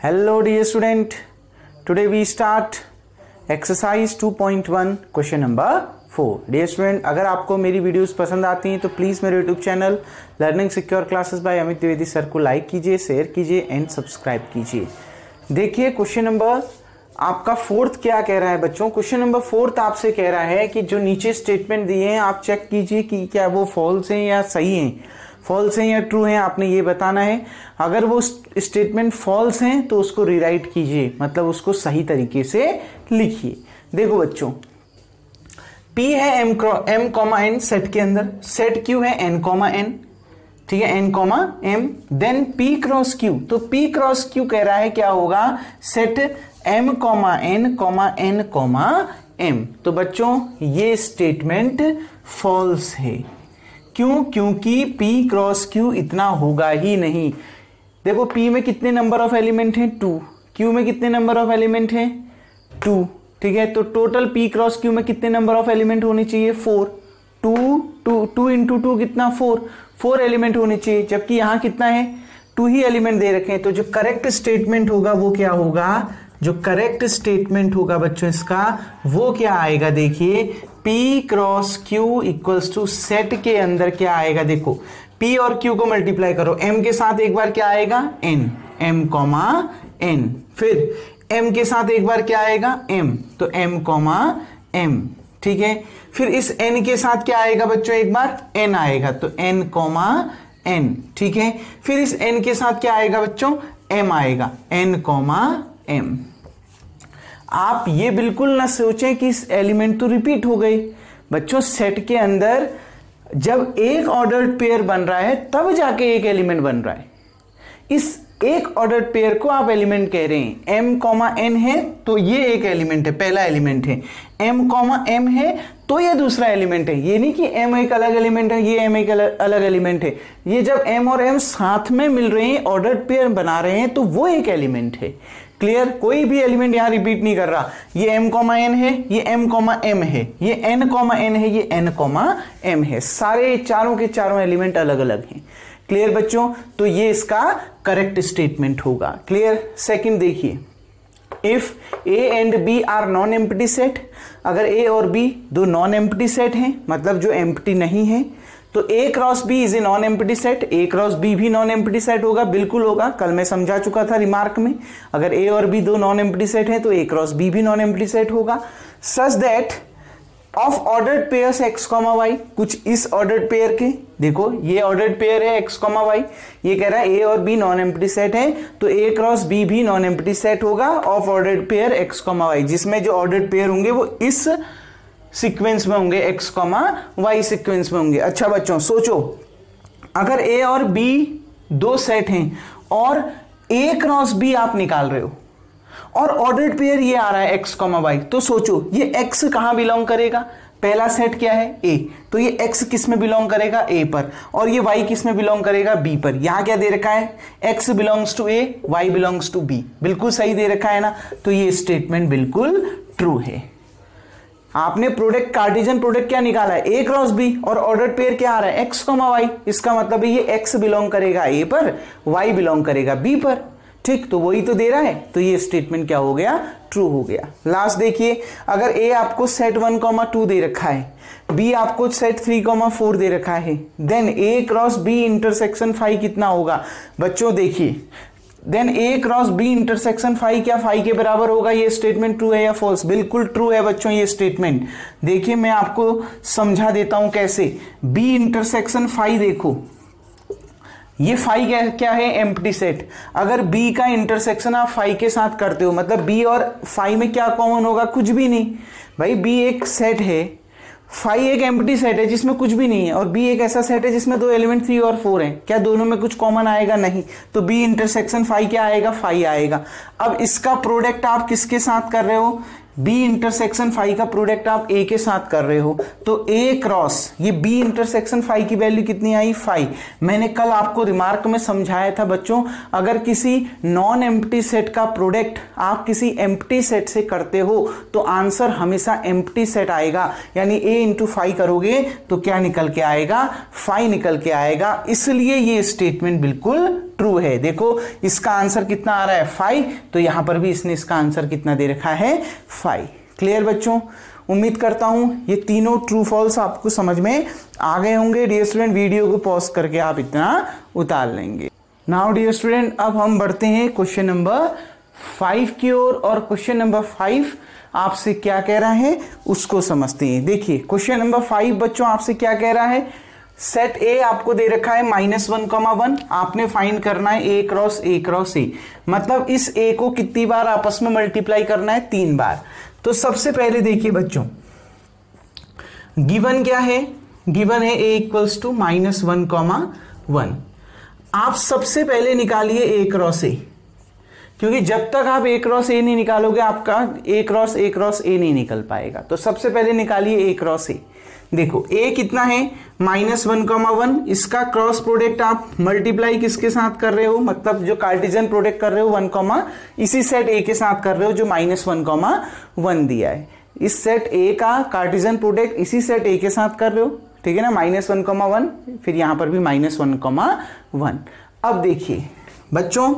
Hello dear student, today we start exercise 2.1 question number 4. Dear student, अगर आपको मेरी videos पसंद आती हैं तो प्लीज़ मेरे YouTube channel learning secure classes bye Amit Dwivedi sir को लाइक कीजिए, शेयर कीजिए एंड सब्सक्राइब कीजिए. देखिए क्वेश्चन नंबर आपका फोर्थ क्या कह रहा है बच्चों. क्वेश्चन नंबर फोर्थ आपसे कह रहा है कि जो नीचे स्टेटमेंट दिए हैं आप चेक कीजिए कि क्या वो फॉल्स हैं या सही हैं, फॉल्स हैं या ट्रू हैं, आपने ये बताना है. अगर वो स्टेटमेंट फॉल्स हैं तो उसको रीराइट कीजिए, मतलब उसको सही तरीके से लिखिए. देखो बच्चों, P है m कॉमा n सेट के अंदर, सेट Q है n कॉमा n, ठीक है, n comma m, then P cross Q. तो P क्रॉस Q कह रहा है क्या होगा, set m comma n comma n comma m. तो बच्चों ये स्टेटमेंट फॉल्स है. क्यों? क्योंकि P क्रॉस Q इतना होगा ही नहीं. देखो P में कितने नंबर ऑफ एलिमेंट हैं, 2. Q में कितने नंबर ऑफ एलिमेंट हैं, 2. ठीक है, तो टोटल P क्रॉस Q में कितने नंबर ऑफ एलिमेंट होने चाहिए, 4. 2 इंटू 2 कितना, 4 एलिमेंट होने चाहिए, जबकि यहां कितना है, 2 ही एलिमेंट दे रखे हैं. तो जो करेक्ट स्टेटमेंट होगा वो क्या होगा, जो करेक्ट स्टेटमेंट होगा बच्चों इसका वो क्या आएगा, देखिए P cross Q equals to set के अंदर क्या आएगा. देखो P और Q को मल्टीप्लाई करो, M के साथ एक बार क्या आएगा, N, M कॉमा N, फिर M के साथ एक बार क्या आएगा, M, तो M कॉमा M, ठीक है. फिर इस N के साथ क्या आएगा बच्चों, एक बार N आएगा, तो N कॉमा N, ठीक है. फिर इस N के साथ क्या आएगा बच्चों, M आएगा, N कॉमा M. आप ये बिल्कुल ना सोचें कि इस एलिमेंट तो रिपीट हो गए. बच्चों सेट के अंदर जब एक ऑर्डर्ड पेयर बन रहा है तब जाके एक एलिमेंट बन रहा है. इस एक ऑर्डर्ड पेयर को आप एलिमेंट कह रहे हैं. m कॉमा n है तो ये एक एलिमेंट है, पहला एलिमेंट है. m कॉमा m है तो ये दूसरा एलिमेंट है. ये नहीं कि m एक अलग एलिमेंट है, ये m एक अलग एलिमेंट है. ये जब m और m साथ में मिल रहे हैं, ऑर्डर्ड पेयर बना रहे हैं, तो वो एक एलिमेंट है. क्लियर? कोई भी एलिमेंट यहां रिपीट नहीं कर रहा. ये m कॉमा n है, ये m कॉमा m है, ये n कॉमा n है, ये n कॉमा m है. सारे चारों के चारों एलिमेंट अलग अलग हैं. क्लियर बच्चों? तो ये इसका करेक्ट स्टेटमेंट होगा. क्लियर? सेकंड देखिए, if a and b are non empty set. अगर a और b दो नॉन एम्प्टी सेट हैं, मतलब जो एम्प्टी नहीं है, तो a cross b is a non empty set. a cross b भी नॉन एम्प्टी सेट होगा, बिल्कुल होगा. कल मैं समझा चुका था रिमार्क में. अगर a और b दो नॉन एम्प्टी सेट हैं तो a क्रॉस b भी नॉन एम्प्टी सेट होगा. Such that of ordered pairs x comma y, कुछ इस ऑर्डर्ड पेयर के, देखो ये ऑर्डर्ड पेयर है x कॉमा y, ये कह रहा है a और b नॉन एम्प्टी सेट है, तो a क्रॉस b भी नॉन एम्प्टी सेट होगा of ordered pair x comma y, जिसमें जो ऑर्डर्ड पेयर होंगे वो इस सीक्वेंस में होंगे, x कॉमा y सीक्वेंस में होंगे. अच्छा बच्चों सोचो, अगर a और b दो सेट हैं और a क्रॉस b आप निकाल रहे हो और ऑर्डर्ड पेयर ये आ रहा है x कॉमा y, तो सोचो ये x कहां बिलोंग करेगा, पहला सेट क्या है a, तो ये x किस में बिलोंग करेगा, a पर, और ये y किस में बिलोंग करेगा, b पर. यहां क्या दे रखा है, x belongs to a, y belongs to b. बिल्कुल सही दे रखा है ना. तो ये स्टेटमेंट बिल्कुल ट्रू है. आपने प्रोडक्ट, कार्टेशियन प्रोडक्ट क्या निकाला है, a क्रॉस b, और ऑर्डर्ड पेयर क्या आ रहा है, x कॉमा y. इसका मतलब है ये x बिलोंग करेगा a पर, y बिलोंग करेगा b पर. ठीक, तो वही तो दे रहा है, तो ये स्टेटमेंट क्या हो गया, ट्रू हो गया. लास्ट देखिए, अगर a आपको सेट 1 कॉमा 2 दे रखा है, b आपको सेट 3 कॉमा 4 दे रखा है, then a cross b intersection 5 कितना होगा बच्चों. देखिए then a cross b intersection 5 क्या 5 के बराबर होगा. ये स्टेटमेंट ट्रू है या फॉल्स? बिल्कुल ट्रू है बच्चों ये स्टेटमेंट. देखिए मैं आपको समझा देता हूं कैसे. b इंटरसेक्शन 5, देखो ये 5 क्या है, एम्प्टी सेट. अगर b का इंटरसेक्शन आप 5 के साथ करते हो, मतलब b और 5 में क्या कॉमन होगा, कुछ भी नहीं भाई. b एक सेट है, 5 एक एम्प्टी सेट है जिसमें कुछ भी नहीं है, और b एक ऐसा सेट है जिसमें दो एलिमेंट 3 और 4 हैं. क्या दोनों में कुछ कॉमन आएगा, नहीं. तो b इंटरसेक्शन 5 क्या आएगा, 5 आएगा. अब इसका प्रोडक्ट आप किसके साथ कर रहे हो, b इंटरसेक्शन 5 का प्रोडक्ट आप a के साथ कर रहे हो, तो a क्रॉस ये b इंटरसेक्शन 5 की वैल्यू कितनी आई, 5. मैंने कल आपको रिमार्क में समझाया था बच्चों, अगर किसी नॉन एम्प्टी सेट का प्रोडक्ट आप किसी एम्प्टी सेट से करते हो तो आंसर हमेशा एम्प्टी सेट आएगा. यानी a इंटू 5 करोगे तो क्या निकल के आएगा, 5 निकल के आएगा. इसलिए ये स्टेटमेंट बिल्कुल ट्रू है। देखो इसका आंसर कितना आ रहा है 5, तो यहां पर भी इसने इसका आंसर कितना दे रखा है 5। क्लियर बच्चों, उम्मीद करता हूं ये तीनों ट्रू फॉल्स आपको समझ में आ गए होंगे। डियर स्टूडेंट, वीडियो को पॉज करके आप इतना उतार लेंगे। नाउ डियर स्टूडेंट, अब हम बढ़ते हैं क्वेश्चन नंबर 5 की ओर, और क्वेश्चन नंबर 5 आपसे क्या कह रहा है उसको समझते हैं। देखिए क्वेश्चन नंबर 5 बच्चों आपसे क्या कह रहा है, सेट ए आपको दे रखा है -1, आपने फाइंड करना है ए क्रॉस ए, मतलब इस ए को कितनी बार आपस में मल्टीप्लाई करना है, 3 बार। तो सबसे पहले देखिए बच्चों, गिवन क्या है, गिवन है a इक्वल्स टू -1, आप सबसे पहले निकालिए ए क्रॉस ए, क्योंकि जब तक आप ए क्रॉस ए नहीं निकालोगे आपका ए क्रॉस ए नहीं निकल पाएगा। तो सबसे पहले निकालिए ए क्रॉस ए। देखो ए कितना है -1, इसका क्रॉस प्रोडक्ट आप मल्टीप्लाई किसके साथ कर रहे हो, मतलब जो कार्टेशियन प्रोडक्ट कर रहे हो 1, इसी सेट ए के साथ कर रहे हो जो -1, दिया है। इस सेट ए का कार्टेशियन प्रोडक्ट इसी सेट ए के साथ कर रहे हो, ठीक है ना, -1, फिर यहां पर भी -1, अब देखिए बच्चों,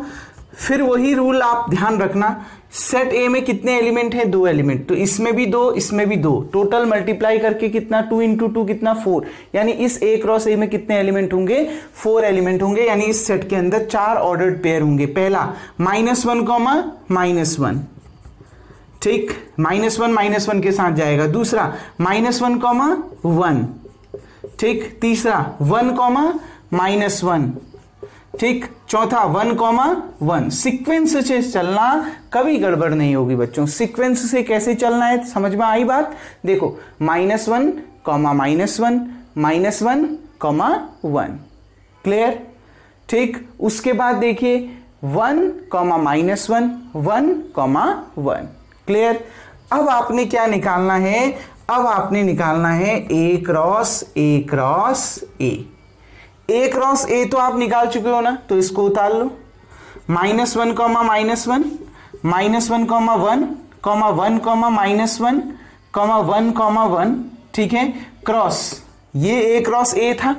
फिर वही रूल आप ध्यान रखना, सेट ए में कितने एलिमेंट हैं, 2 एलिमेंट, तो इसमें भी 2 इसमें भी 2, टोटल मल्टीप्लाई करके कितना 2 × 2 कितना 4, यानी इस ए क्रॉस ए में कितने एलिमेंट होंगे, 4 एलिमेंट होंगे, यानी इस सेट के अंदर 4 ऑर्डर्ड पेयर होंगे। पहला -1, ठीक, -1 के साथ जाएगा। दूसरा -1, 1, ठीक, तीसरा 1, -1, ठीक, चौथा 1, 1। सीक्वेंस से चलना, कभी गड़बड़ नहीं होगी बच्चों। सीक्वेंस से कैसे चलना है समझ में आई बात। देखो -1, -1, क्लियर, ठीक। उसके बाद देखिए 1, -1, क्लियर। अब आपने क्या निकालना है, अब आपने निकालना है A cross A. A cross ए तो आप निकाल चुके हो ना, तो इसको उतार लो। -1, -1, -1, -1, ठीक है। क्रॉस, ये ए क्रॉस ए था,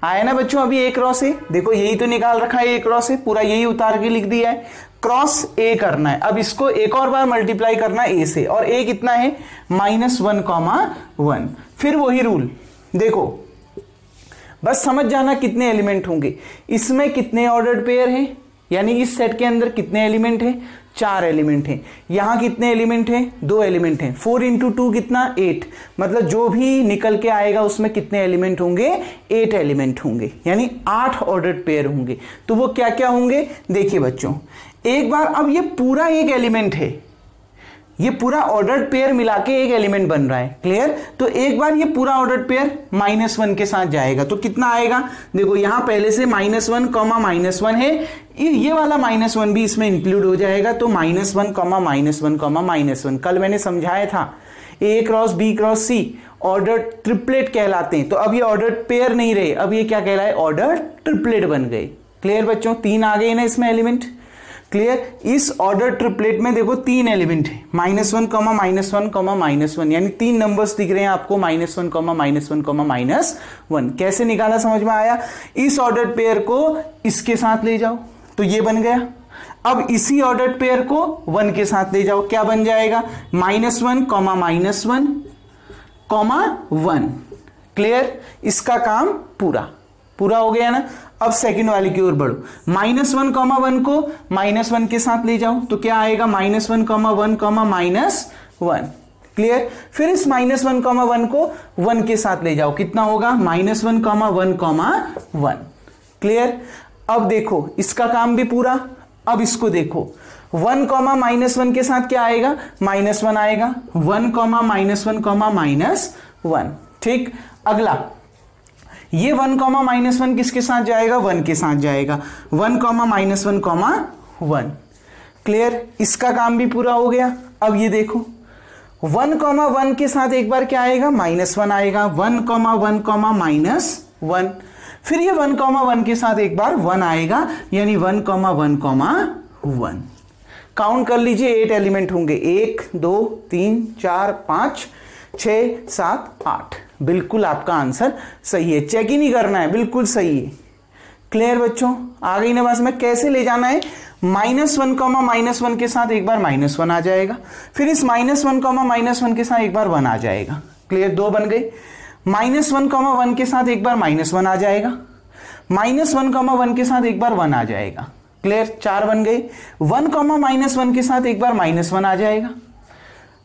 आया ना बच्चों अभी ए क्रॉस ए, देखो यही तो निकाल रखा है ए क्रॉस ए, पूरा यही उतार के लिख दिया है। क्रॉस ए करना है, अब इसको एक और बार मल्टीप्लाई करना है ए से, और ए कितना है -1, 1। फिर वही रूल, देखो बस समझ जाना कितने एलिमेंट होंगे, इसमें कितने ऑर्डर्ड पेयर हैं, यानी इस सेट के अंदर कितने एलिमेंट हैं, 4 एलिमेंट हैं। यहां कितने एलिमेंट हैं, 2 एलिमेंट हैं। 4 × 2 कितना 8, मतलब जो भी निकल के आएगा उसमें कितने एलिमेंट होंगे, 8 एलिमेंट होंगे, यानी 8 ऑर्डर्ड पेयर होंगे। तो वो क्या क्या होंगे, देखिए बच्चों एक बार, अब ये पूरा एक एलिमेंट है, ये पूरा ऑर्डर्ड पेयर मिला के एक एलिमेंट बन रहा है, क्लियर। तो एक बार ये पूरा ऑर्डर्ड पेयर -1 के साथ जाएगा, तो कितना आएगा, देखो यहां पहले से -1, -1 है, ये वाला -1 भी इसमें इंक्लूड हो जाएगा, तो -1, -1, कल मैंने समझाया था ए क्रॉस बी क्रॉस सी ऑर्डर्ड ट्रिपलेट कहलाते हैं। तो अब ये ऑर्डर्ड पेयर नहीं रहे, अब ये क्या कहलाए, ऑर्डर्ड ट्रिपलेट बन गए। क्लियर बच्चों, 3 आ गए ना इसमें एलिमेंट, क्लियर। इस ऑर्डर ट्रिपलेट में देखो 3 एलिमेंट है, -1, -1, यानी 3 नंबर्स दिख रहे हैं आपको, -1, -1, कैसे निकाला समझ में आया। इस ऑर्डर पेयर को इसके साथ ले जाओ, तो ये बन गया। अब इसी ऑर्डर पेयर को 1 के साथ ले जाओ, क्या बन जाएगा, -1, -1, क्लियर। इसका काम पूरा हो गया ना। अब सेकंड वाले की ओर बढ़ो, -1, 1 को -1 के साथ ले जाओ, तो क्या आएगा, -1, 1, -1, क्लियर। फिर इस -1, 1 को 1 के साथ ले जाओ, कितना होगा, -1, 1, 1, क्लियर। अब देखो इसका काम भी पूरा। अब इसको देखो 1, -1 के साथ क्या आएगा, -1 आएगा, 1, -1, -1, ठीक। अगला ये 1, -1 किसके साथ जाएगा, 1 के साथ जाएगा, 1, -1, 1, क्लियर। इसका काम भी पूरा हो गया। अब ये देखो 1, 1 के साथ एक बार क्या आएगा, -1 आएगा, 1, 1, -1, फिर ये 1, 1 के साथ एक बार 1 आएगा, यानी 1, 1, 1। काउंट कर लीजिए, 8 एलिमेंट होंगे, 1, 2, 3, 4, 5, 6, 7, 8। बिल्कुल आपका आंसर सही है, चेक ही नहीं करना है, बिल्कुल सही है, क्लियर बच्चों, आ गई ना बस में कैसे ले जाना है। -1 कॉमा -1 के साथ एक बार -1 आ जाएगा, फिर इस -1 कॉमा -1 के साथ एक बार 1 आ जाएगा। क्लियर, 2 बन गए। -1 कॉमा 1 के साथ एक बार -1 आ जाएगा, -1 कॉमा 1 के साथ एक बार 1 आ जाएगा। क्लियर, 4 बन गए। 1 कॉमा -1 के साथ एक बार -1 आ जाएगा,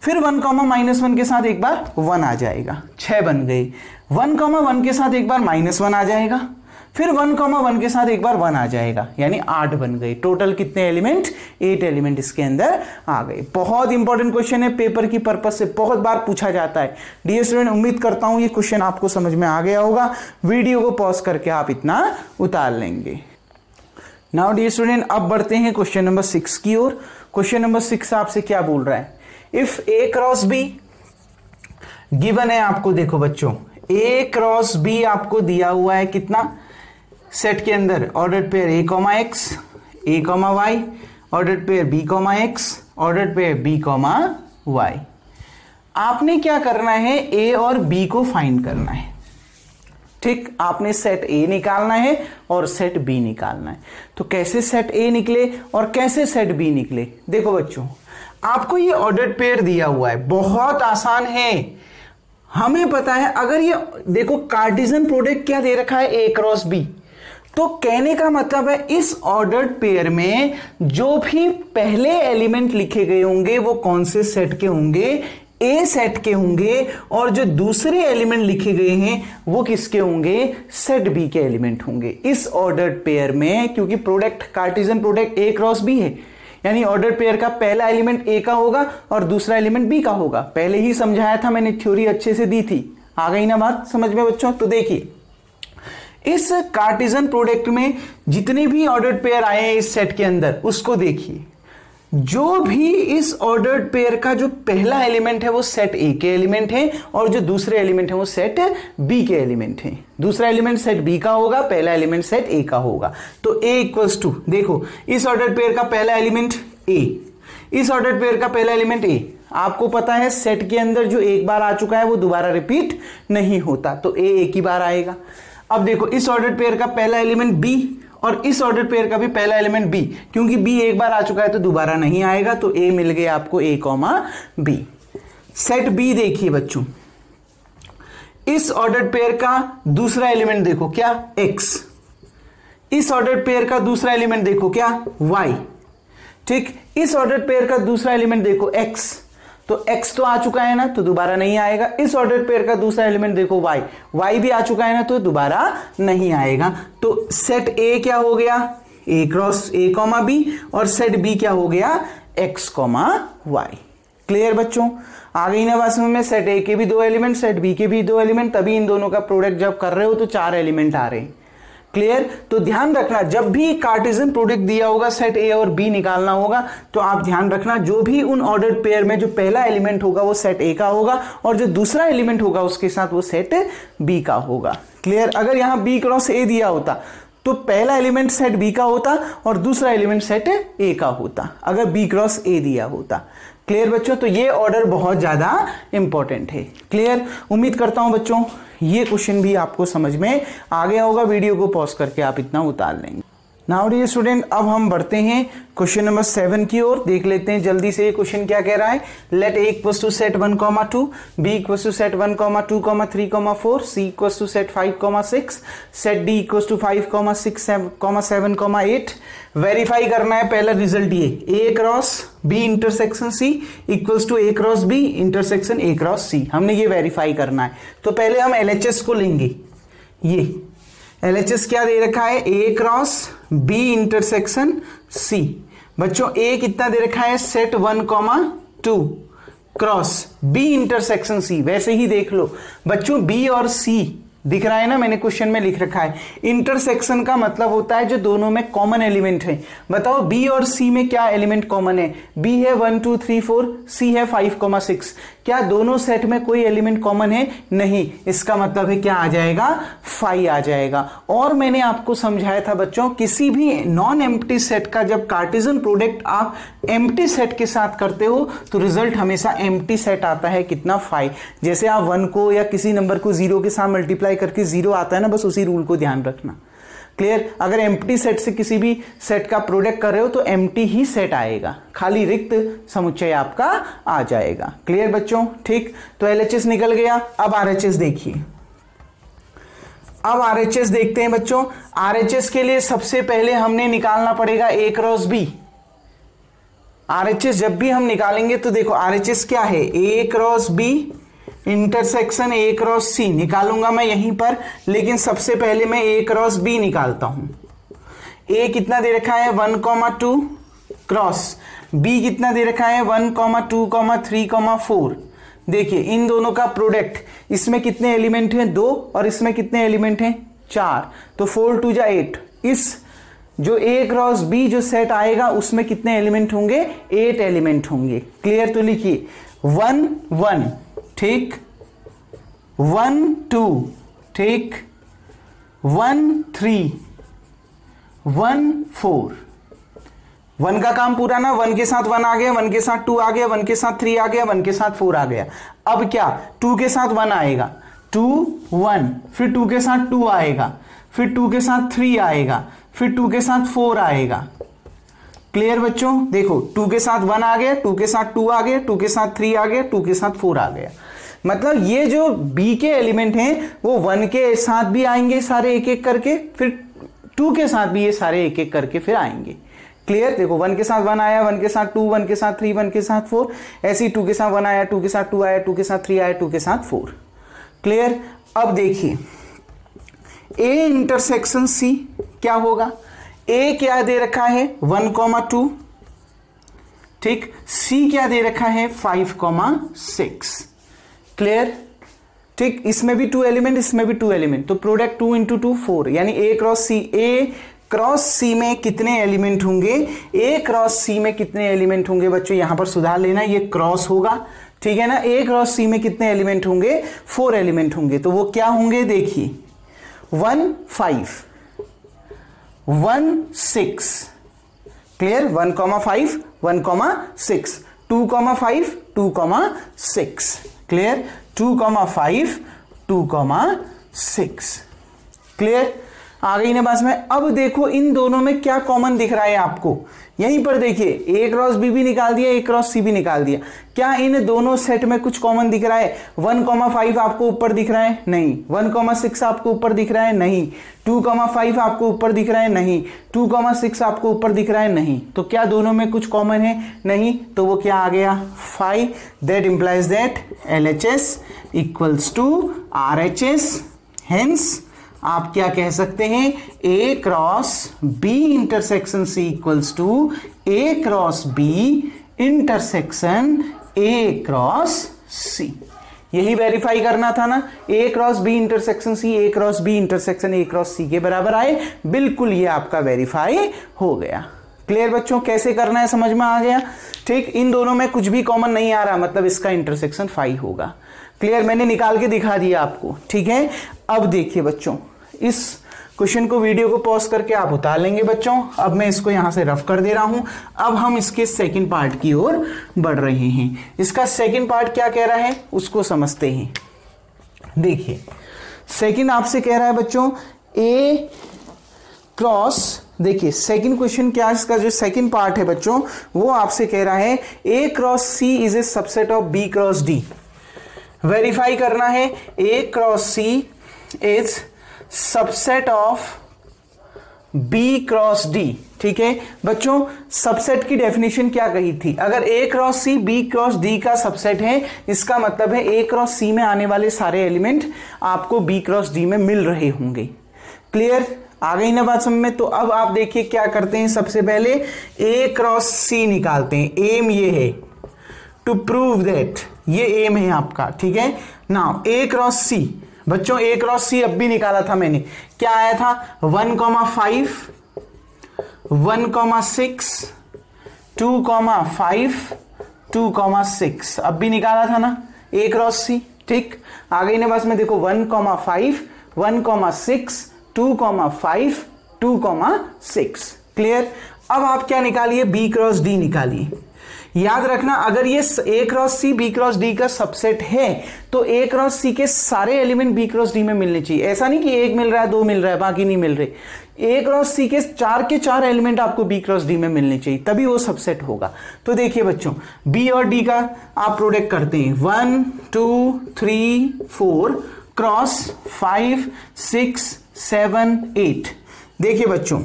फिर 1 कॉमा -1 के साथ एक बार 1 आ जाएगा। 6 बन गए। 1 कॉमा 1 के साथ एक बार -1 आ जाएगा, फिर 1 कॉमा 1 के साथ एक बार 1 आ जाएगा, यानी 8 बन गए। टोटल कितने एलिमेंट, 8 एलिमेंट इसके अंदर आ गए। बहुत इंपॉर्टेंट क्वेश्चन है, पेपर की पर्पज से बहुत बार पूछा जाता है। डियर स्टूडेंट, उम्मीद करता हूं ये क्वेश्चन आपको समझ में आ गया होगा। वीडियो को पॉज करके आप इतना उतार लेंगे। नाउ डियर स्टूडेंट, अब बढ़ते हैं क्वेश्चन नंबर 6 की ओर। क्वेश्चन नंबर 6 आपसे क्या बोल रहा है, if A cross B given है आपको। देखो बच्चों, A क्रॉस B आपको दिया हुआ है कितना, सेट के अंदर ordered pair A comma X, A comma Y, ordered pair B comma X, ordered pair B comma Y। आपने क्या करना है, A और B को फाइंड करना है। ठीक, आपने सेट A निकालना है और सेट B निकालना है। तो कैसे सेट A निकले और कैसे सेट B निकले। देखो बच्चों, आपको ये ऑर्डर्ड पेयर दिया हुआ है, बहुत आसान है। हमें पता है, अगर ये देखो कार्टेशियन प्रोडक्ट क्या दे रखा है, A क्रॉस B, तो कहने का मतलब है इस ऑर्डर्ड पेयर में जो भी पहले एलिमेंट लिखे गए होंगे वो कौन से सेट के होंगे, ए सेट के होंगे, और जो दूसरे एलिमेंट लिखे गए हैं वो किसके होंगे, सेट बी के एलिमेंट होंगे इस ऑर्डर्ड पेयर में। क्योंकि product Cartesian product A cross B है, यानी ऑर्डर्ड पेयर का पहला एलिमेंट ए का होगा और दूसरा एलिमेंट बी का होगा। पहले ही समझाया था मैंने, थ्योरी अच्छे से दी थी। आ गई ना बात समझ में बच्चों। तो देखिए, इस कार्टेशियन प्रोडक्ट में जितने भी ऑर्डर्ड पेयर आए हैं इस सेट के अंदर, उसको देखिए। जो भी इस ऑर्डर्ड पेयर का जो पहला एलिमेंट है वो सेट ए के एलिमेंट है, और जो दूसरे एलिमेंट है वो सेट बी के एलिमेंट है। दूसरा एलिमेंट सेट बी का होगा, पहला एलिमेंट सेट ए का होगा। तो ए इक्वल्स टू, देखो इस ऑर्डर्ड पेयर का पहला एलिमेंट ए, इस ऑर्डर्ड पेयर का पहला एलिमेंट ए। आपको पता है सेट के अंदर जो एक बार आ चुका है वो दोबारा रिपीट नहीं होता, तो ए एक ही बार आएगा। अब देखो, इस ऑर्डर्ड पेयर का पहला एलिमेंट बी और इस ऑर्डर पेयर का भी पहला एलिमेंट बी, क्योंकि बी एक बार आ चुका है तो दोबारा नहीं आएगा, तो ए मिल गया आपको ए कॉमा बी। सेट बी देखिए बच्चों, इस ऑर्डर पेयर का दूसरा एलिमेंट देखो क्या, एक्स। इस ऑर्डर पेयर का दूसरा एलिमेंट देखो क्या, वाई। ठीक, इस ऑर्डर पेयर का दूसरा एलिमेंट देखो एक्स, तो x तो आ चुका है ना, तो दोबारा नहीं आएगा। इस ऑर्डर पेयर का दूसरा एलिमेंट देखो y, y भी आ चुका है ना, तो दोबारा नहीं आएगा। तो सेट A क्या हो गया, A cross A comma B, और सेट B क्या हो गया, x कॉमा Y। क्लियर बच्चों, आ गई ना बात समझ में। सेट A के भी 2 एलिमेंट, सेट B के भी 2 एलिमेंट, तभी इन दोनों का प्रोडक्ट जब कर रहे हो तो 4 एलिमेंट आ रहे हैं। क्लियर, तो ध्यान रखना, जब भी कार्टेशियन प्रोडक्ट दिया होगा, सेट ए और बी निकालना होगा, तो आप ध्यान रखना जो भी उन ऑर्डर्ड पेयर में जो पहला एलिमेंट होगा वो सेट ए का होगा, और जो दूसरा एलिमेंट होगा उसके साथ वो सेट बी का होगा। क्लियर, अगर यहां बी क्रॉस ए दिया होता तो पहला एलिमेंट सेट बी का होता और दूसरा एलिमेंट सेट ए का होता, अगर बी क्रॉस ए दिया होता। क्लियर बच्चों, तो ये ऑर्डर बहुत ज्यादा इंपॉर्टेंट है। क्लियर, उम्मीद करता हूं बच्चों ये क्वेश्चन भी आपको समझ में आ गया होगा। वीडियो को पॉज करके आप इतना उतार लेंगे। नाउ डियर स्टूडेंट, अब हम बढ़ते हैं क्वेश्चन नंबर 7 की ओर। देख लेते हैं जल्दी से ये क्वेश्चन क्या कह रहा है। Let A equals to set 1 comma 2, B equals to set 1 comma 2 comma 3 comma 4, C equals to set 5 comma 6, set D equals to 5 comma 6 comma 7 comma 8। Verify करना है पहला रिजल्ट ये, A cross B intersection C equals to A cross B intersection A cross C. हमने ये verify करना है। तो पहले हम एलएचएस को लेंगे। ये एलएचएस क्या दे रखा है, A cross B intersection C. बच्चों ए कितना दे रखा है, set 1 comma 2 cross B intersection C. वैसे ही देख लो बच्चों, बी और सी दिख रहा है ना, मैंने क्वेश्चन में लिख रखा है। इंटरसेक्शन का मतलब होता है जो दोनों में कॉमन एलिमेंट है। बताओ बी और सी में क्या एलिमेंट कॉमन है, बी है 1 2 3 4, सी है 5 6। क्या दोनों सेट में कोई एलिमेंट कॉमन है, नहीं। इसका मतलब है क्या आ जाएगा, 5 आ जाएगा। और मैंने आपको समझाया था बच्चों, किसी भी नॉन एम्प्टी सेट का जब कार्टेशियन प्रोडक्ट आप एम्प्टी सेट के साथ करते हो तो रिजल्ट हमेशा एम्प्टी सेट आता है। कितना, 5। जैसे आप 1 को या किसी नंबर को 0 के साथ मल्टीप्लाई करके 0 आता है ना, बस उसी रूल को ध्यान रखना। क्लियर। अगर एम्प्टी सेट से किसी भी सेट का प्रोडक्ट कर रहे हो तो एम्प्टी ही सेट आएगा, खाली रिक्त समुच्चय आपका आ जाएगा। क्लियर बच्चों, ठीक। तो एलएचएस निकल गया। अब आरएचएस देखिए, अब आरएचएस देखते हैं बच्चों। आरएचएस के लिए सबसे पहले हमने निकालना पड़ेगा ए क्रॉस बी। आरएचएस जब भी हम निकालेंगे तो देखो आरएचएस क्या है, A cross B intersection A cross C निकालूंगा मैं यहीं पर, लेकिन सबसे पहले मैं ए क्रॉस बी निकालता हूं। ए कितना दे रखा है 1,2 क्रॉस बी कितना दे रखा है 1,2,3,4। देखिए इन दोनों का प्रोडक्ट, इसमें कितने एलिमेंट हैं 2 और इसमें कितने एलिमेंट हैं 4, तो 4 2 जा 8। इस जो ए क्रॉस बी जो सेट आएगा उसमें कितने एलिमेंट होंगे 8 एलिमेंट होंगे। क्लियर। तो लिखिए 1 1, ठीक, 1 2, ठीक, 1 3, 1 4। 1 का काम पूरा ना, 1 के साथ 1 आ गया, 1 के साथ 2 आ गया, 1 के साथ 3 आ गया, 1 के साथ 4 आ गया। अब क्या 2 के साथ 1 आएगा, 2 1, फिर 2 के साथ 2 आएगा, फिर 2 के साथ 3 आएगा, फिर 2 के साथ 4 आएगा। क्लियर बच्चों, देखो 2 के साथ 1 आ गया, 2 के साथ 2 आ गया, 2 के साथ 3 आ गया, 2 के साथ 4 आ गया। मतलब ये जो बी के एलिमेंट हैं वो 1 के साथ भी आएंगे सारे एक एक करके, फिर 2 के साथ भी ये सारे एक एक करके फिर आएंगे। क्लियर। देखो 1 के साथ 1 आया, 1 के साथ 2, 1 के साथ 3, 1 के साथ 4, ऐसे ही 2 के साथ 1 आया, 2 के साथ 2 आया, 2 के साथ 3 आया, 2 के साथ 4। क्लियर। अब देखिए ए इंटरसेक्शन सी क्या होगा, ए क्या दे रखा है 1,2, ठीक, सी क्या दे रखा है 5,6। क्लियर, ठीक। इसमें भी 2 एलिमेंट, इसमें भी 2 एलिमेंट, तो प्रोडक्ट 2 × 2 4, यानी ए क्रॉस सी। ए क्रॉस सी में कितने एलिमेंट होंगे, ए क्रॉस सी में कितने एलिमेंट होंगे बच्चों, यहां पर सुधार लेना, ये क्रॉस होगा, ठीक है ना। ए क्रॉस सी में कितने एलिमेंट होंगे 4 एलिमेंट होंगे, तो वो क्या होंगे देखिए 1 5 1 6। क्लियर। 1,5 1,6, 2,5 2,6। क्लियर। 2,5 2,6। क्लियर। आ गई ना बात में। अब देखो इन दोनों में क्या कॉमन दिख रहा है आपको, यहीं पर देखिए ए क्रॉस बी भी निकाल दिया, ए क्रॉस सी भी निकाल दिया। क्या इन दोनों सेट में कुछ कॉमन दिख रहा है? 1,5 आपको ऊपर दिख रहा है? नहीं। 1,6 आपको ऊपर दिख रहा है? नहीं। 2,5 आपको ऊपर दिख रहा है? नहीं। 2,6 आपको ऊपर दिख रहा है? नहीं। तो क्या दोनों में कुछ कॉमन है? नहीं। तो वो क्या आ गया 5। That implies that LHS equals to RHS। Hence आप क्या कह सकते हैं, A cross B intersection C equals to A cross B intersection A cross C। यही वेरीफाई करना था ना, A cross B intersection C, A cross B intersection A cross C के बराबर आए। बिल्कुल ये आपका वेरीफाई हो गया। क्लियर बच्चों, कैसे करना है समझ में आ गया। ठीक, इन दोनों में कुछ भी कॉमन नहीं आ रहा, मतलब इसका इंटरसेक्शन 5 होगा। क्लियर, मैंने निकाल के दिखा दिया आपको। ठीक है, अब देखिए बच्चों, इस क्वेश्चन को वीडियो को पॉज करके आप उतार लेंगे बच्चों। अब मैं इसको यहां से रफ कर दे रहा हूं। अब हम इसके सेकंड पार्ट की ओर बढ़ रहे हैं। इसका सेकंड पार्ट क्या कह रहा है उसको समझते हैं। देखिए सेकंड आपसे कह रहा है बच्चों ए क्रॉस, देखिए सेकंड क्वेश्चन क्या है, इसका जो सेकंड पार्ट है बच्चों वो आपसे कह रहा है A cross C is a subset of B cross D. Verify करना है A cross C is subset of B cross D. ठीक है बच्चों, सबसेट की डेफिनेशन क्या कही थी? अगर A cross C B cross D का सबसेट है, इसका मतलब है ए क्रॉस सी में आने वाले सारे एलिमेंट आपको बी क्रॉस डी में मिल रहे होंगे। क्लियर, आ गई ना बात समझ में। तो अब आप देखिए क्या करते हैं, सबसे पहले ए क्रॉस सी निकालते हैं। एम ये है टू प्रूव दैट, ये एम है आपका। ठीक है, नाउ ए क्रॉस सी बच्चों, ए क्रॉस सी अब भी निकाला था मैंने, क्या आया था 1,5 1,6 2,5 2,6 अब भी निकाला था ना ए क्रॉस सी। ठीक, आ गई ना बस में। देखो 1,5 1,6 2,5 2,6। क्लियर, अब आप क्या निकालिए बी क्रॉस डी निकालिए। याद रखना, अगर ये A cross C B cross D का सबसेट है तो A क्रॉस C के सारे एलिमेंट B क्रॉस D में मिलने चाहिए। ऐसा नहीं कि एक मिल रहा है, दो मिल रहा है, बाकी नहीं मिल रहे। A क्रॉस C के चार एलिमेंट आपको B क्रॉस D में मिलने चाहिए, तभी वो सबसेट होगा। तो देखिए बच्चों, B और D का आप प्रोडक्ट करते हैं 1 2 3 4 क्रॉस 5 6 7 8। देखिए बच्चों,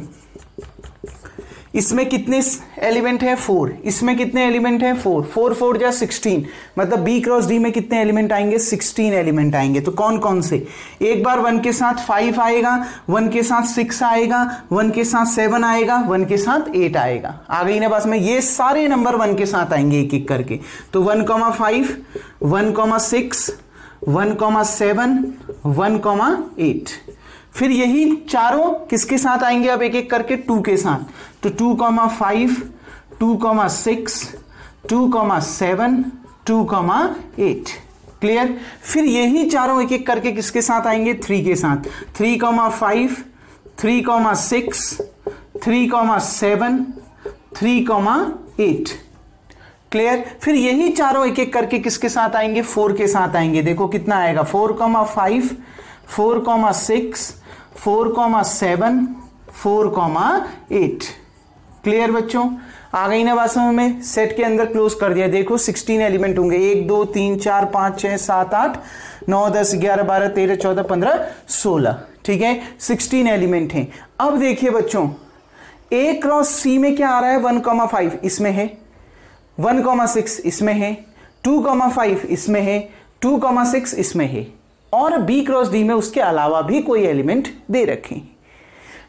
इसमें कितने एलिमेंट है 4, इसमें कितने एलिमेंट है 4, 4 4 जा 16, मतलब B क्रॉस D में कितने एलिमेंट आएंगे 16 एलिमेंट आएंगे। तो कौन कौन से, एक बार 1 के साथ 5 आएगा, 1 के साथ 6 आएगा, 1 के साथ 7 आएगा, 1 के साथ 8 आएगा। आ गई ना पास में, ये सारे नंबर 1 के साथ आएंगे एक एक करके। तो 1,5 1,6 1,7 1,8। फिर यही चारों किसके साथ आएंगे अब एक एक करके 2 के साथ। तो 2,5 2,6 2,7 2,8। क्लियर। फिर यही चारों एक एक करके किसके साथ आएंगे 3 के साथ। 3,5 3,6 3,7 3,8। क्लियर। फिर यही चारों एक एक करके किसके साथ आएंगे 4 के साथ आएंगे। देखो कितना आएगा 4,5 4,6 4,7 4,8। क्लियर बच्चों, आ गई ना बात समझ में। सेट के अंदर क्लोज कर दिया। देखो 16 एलिमेंट होंगे, 1 2 3 4 5 6 7 8 9 10 11 12 13 14 15 16। ठीक है, 16 एलिमेंट हैं। अब देखिए बच्चों, A क्रॉस C में क्या आ रहा है 1,5 इसमें है, 1,6 इसमें है, 2,5 इसमें है, 2,6 इसमें है, और B क्रॉस D में उसके अलावा भी कोई एलिमेंट दे रखे।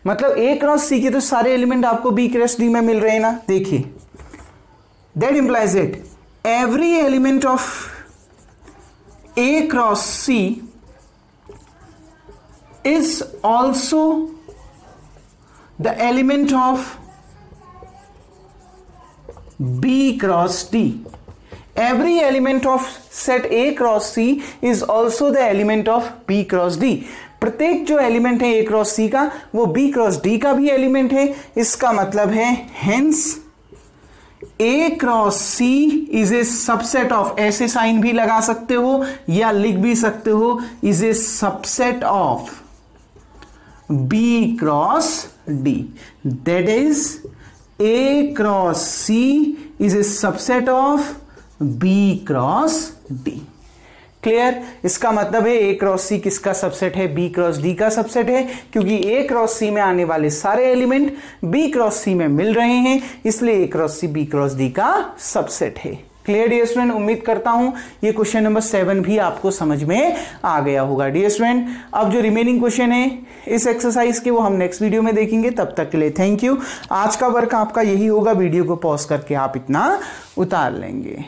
मतलब A क्रॉस C के तो सारे एलिमेंट आपको B क्रॉस D में मिल रहे हैं ना। देखिए, that implies that every element of A cross C is also the element of B cross D. Every element of set A cross C is also the element of B cross D. प्रत्येक जो element है A cross C का वो B cross D का भी element है। इसका मतलब है hence A cross C is a subset of, ऐसे साइन भी लगा सकते हो या लिख भी सकते हो, is a subset of B cross D. That is A cross C is a subset of B cross D. Clear. इसका मतलब है A क्रॉस C किसका सबसेट है B क्रॉस D का सबसेट है, क्योंकि A क्रॉस C में आने वाले सारे एलिमेंट B क्रॉस C में मिल रहे हैं, इसलिए A cross C B cross D का सबसेट है। क्लियर डियर स्टूडेंट, उम्मीद करता हूं ये क्वेश्चन नंबर 7 भी आपको समझ में आ गया होगा। डियर स्टूडेंट, अब जो रिमेनिंग क्वेश्चन है इस एक्सरसाइज के वो हम नेक्स्ट वीडियो में देखेंगे। तब तक के लिए थैंक यू। आज का वर्क आपका यही होगा, वीडियो को पॉज करके आप इतना उतार लेंगे।